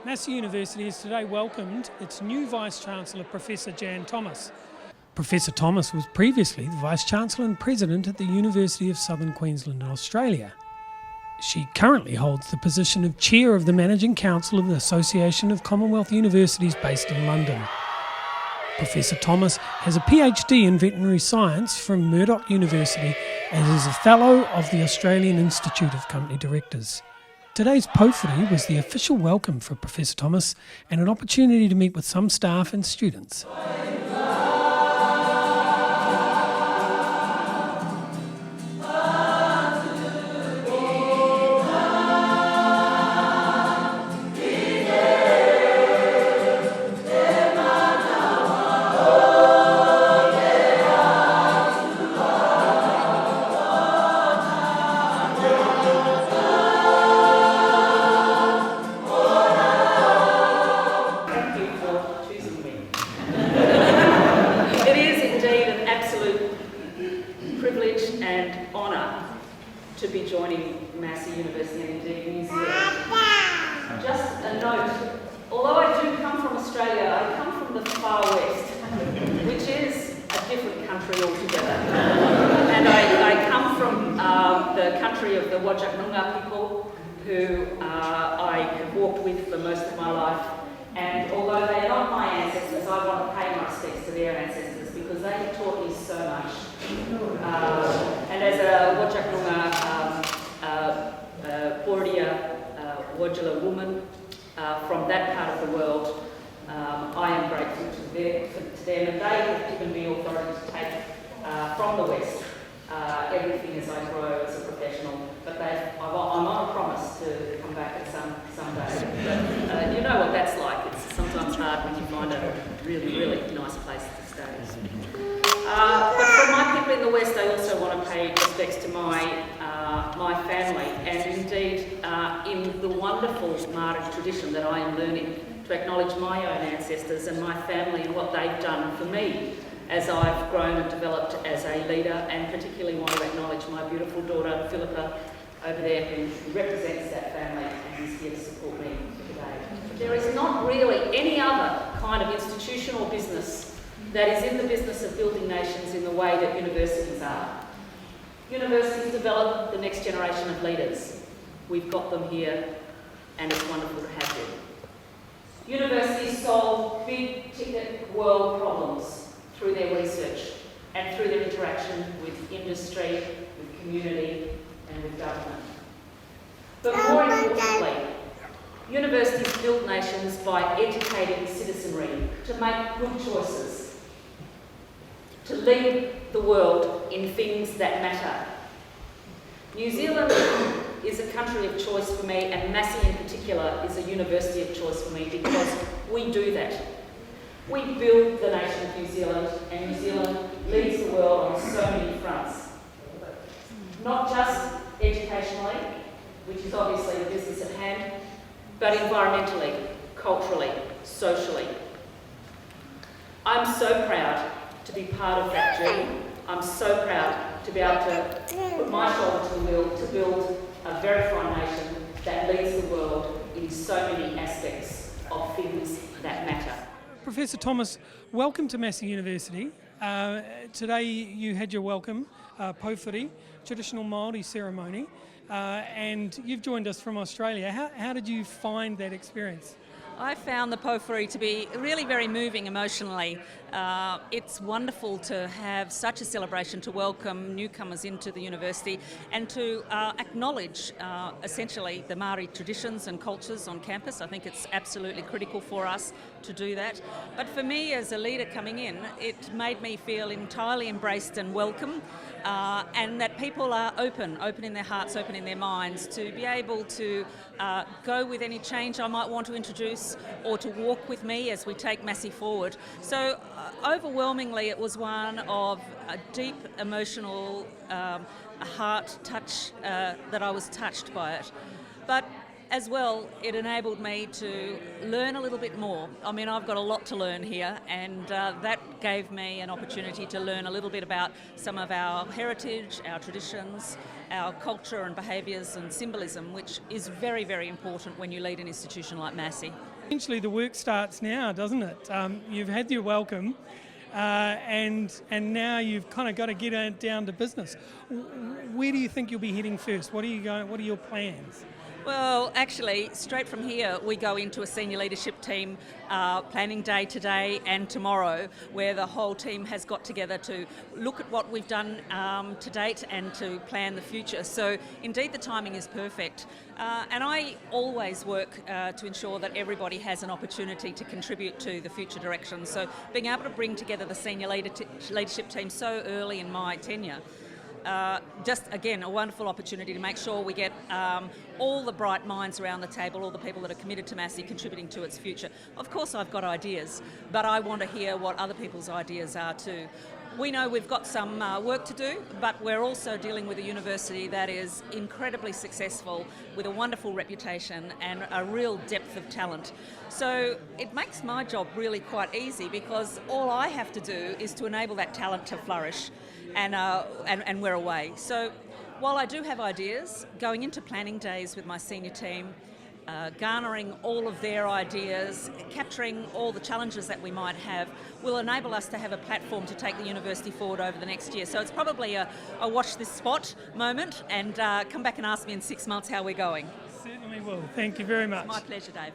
Massey University has today welcomed its new Vice-Chancellor, Professor Jan Thomas. Professor Thomas was previously the Vice-Chancellor and President at the University of Southern Queensland in Australia. She currently holds the position of Chair of the Managing Council of the Association of Commonwealth Universities based in London. Professor Thomas has a PhD in veterinary science from Murdoch University and is a Fellow of the Australian Institute of Company Directors. Today's powhiri was the official welcome for Professor Thomas and an opportunity to meet with some staff and students. Privilege and honour to be joining Massey University and indeed New Zealand. Just a note, although I do come from Australia, I come from the far west, which is a different country altogether. And I come from the country of the Whadjuk people, who I have walked with for most of my life. And although they are not my ancestors, I want to pay my respects to their ancestors because they have taught me so much. And as a Whadjuk Wodjila woman from that part of the world, I am grateful to them, and they have given me authority to take from the West everything as I grow as a professional. But I'm on a promise to come back at some day. But you know what that's like. It's sometimes hard when you find a really, really nice place to stay. But for my people in the West, I also want to pay respects to my family, and indeed in the wonderful Māori tradition that I am learning to acknowledge my own ancestors and my family and what they've done for me as I've grown and developed as a leader, and particularly want to acknowledge my beautiful daughter Philippa over there, who represents that family and is here to support me today. There is not really any other kind of institution or business that is in the business of building nations in the way that universities are. Universities develop the next generation of leaders. We've got them here, and it's wonderful to have them. Universities solve big-ticket world problems through their research and through their interaction with industry, with community, and with government. But more importantly, universities build nations by educating citizenry to make good choices, to lead the world in things that matter. New Zealand is a country of choice for me, and Massey in particular is a university of choice for me because we do that. We build the nation of New Zealand, and New Zealand leads the world on so many fronts. Not just educationally, which is obviously the business at hand, but environmentally, culturally, socially. I'm so proud to be part of that journey. I'm so proud to be able to put my shoulder to the wheel to build a very fine nation that leads the world in so many aspects of things that matter. Professor Thomas, welcome to Massey University. Today you had your welcome, powhiri, traditional Māori ceremony, and you've joined us from Australia. How did you find that experience? I found the powhiri to be really very moving emotionally. It's wonderful to have such a celebration to welcome newcomers into the university and to acknowledge essentially the Māori traditions and cultures on campus. I think it's absolutely critical for us to do that. But for me as a leader coming in, it made me feel entirely embraced and welcome, and that people are open in their hearts, open in their minds to be able to go with any change I might want to introduce or to walk with me as we take Massey forward. So overwhelmingly it was one of a deep emotional heart touch that I was touched by it. But as well, it enabled me to learn a little bit more. I mean, I've got a lot to learn here, and that gave me an opportunity to learn a little bit about some of our heritage, our traditions, our culture and behaviours and symbolism, which is very, very important when you lead an institution like Massey. Essentially the work starts now, doesn't it? You've had your welcome and now you've kind of got to get down to business. Where do you think you'll be heading first? What are your plans? Well, actually, straight from here, we go into a senior leadership team planning day today and tomorrow, where the whole team has got together to look at what we've done to date and to plan the future. So, indeed, the timing is perfect. And I always work to ensure that everybody has an opportunity to contribute to the future direction. So, being able to bring together the senior leadership team so early in my tenure, just again a wonderful opportunity to make sure we get all the bright minds around the table, all the people that are committed to Massey contributing to its future. Of course I've got ideas, but I want to hear what other people's ideas are too. We know we've got some work to do, but we're also dealing with a university that is incredibly successful, with a wonderful reputation and a real depth of talent. So it makes my job really quite easy, because all I have to do is to enable that talent to flourish, and we're away. So while I do have ideas, going into planning days with my senior team, garnering all of their ideas, capturing all the challenges that we might have, will enable us to have a platform to take the university forward over the next year. So it's probably a watch this spot moment, and come back and ask me in 6 months how we're going. Certainly will. Thank you very much. It's my pleasure, Dave.